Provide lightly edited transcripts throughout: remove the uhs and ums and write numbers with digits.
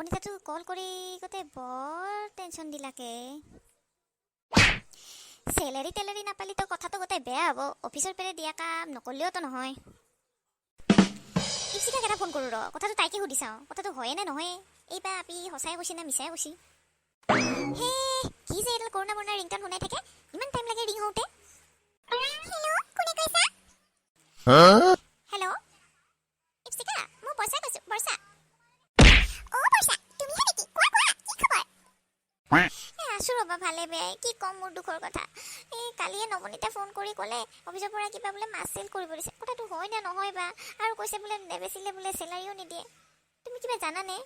নৱনীতাটো কল কৰি গোটে বৰ টেনশ্যন দিলাকে। চেলেৰি নাপালিতো কথাটো গোটেই বেয়া হ'ব। অফিচৰ পেৰে দিয়া কাম নকৰিলেওতো নহয়। ইপচিকাক এটা ফোন কৰোঁ ৰ, কথাটো তাইকে সুধি চাওঁ, কথাটো হয়ে নে নহয়। এইবা আপি সঁচাই কৈছি না মিছাই কৈছি। হে কি যে এইডাল কৰোণা বৰণা ৰিংটন শুনাই থাকে, ইমান টাইম লাগে ৰিং হওঁতে। হেল্ল' কোনে কৈছা? হেল্ল' ইপচিকা, মই বৰ্ষা কৈছোঁ, বৰ্ষা। অ' বৰ্ষা, তুমিহে নেকি? কোৱা কোৱা, কি খবৰ? আছোঁ ৰ'বা, ভালে বেয়াই, কি ক'ম মোৰ দুখৰ কথা। এই কালিয়ে নৱনীতাই ফোন কৰি ক'লে অফিচৰ পৰা কিবা বোলে মাছ চেল কৰিব দিছে। কথাটো হয় নে নহয় বা, আৰু কৈছে বোলে নেবেচিলে বোলে চেলাৰিও নিদিয়ে। তুমি কিবা জানানে?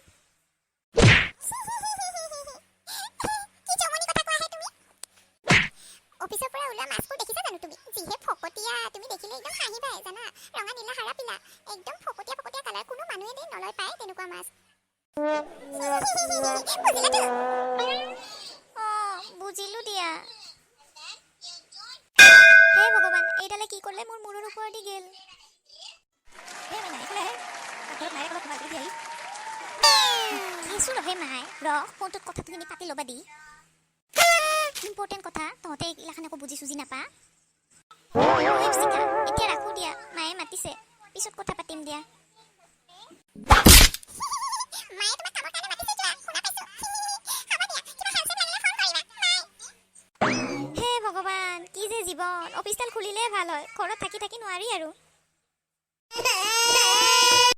অফিচৰ পৰা ওলোৱা মাছবোৰ দেখিছা জানো তুমি? যিহে ফকতীয়া, তুমি দেখিলে একদম হাঁহিবাই জানা। ৰঙা নীলা হাৰা পিলা, একদম ফকতীয়া কালাৰ, কোনো মানুহে দেই নলয় পায় তেনেকুৱা মাছ। বুজিলাতো? বুজিলো দিয়া। হে ভগৱান, এইডালে কি কৰিলে মোৰ মূৰৰ ওপৰেদি গেল। কিছু ৰহে মাই ৰ, ফোনটোত কথাখিনি পাতি ল'বা দি। ইম্পৰ্টেণ্ট কথা, তহঁতে এইগিলাখান একো বুজি চুজি নাপা। এতিয়া ৰাখো দিয়া, মায়ে মাতিছে, পিছত কথা পাতিম দিয়া। হে ভগৱান, কি যে জীৱন। অফিচডাল খুলিলে ভাল হয়, ঘৰত থাকি নোৱাৰি আৰু।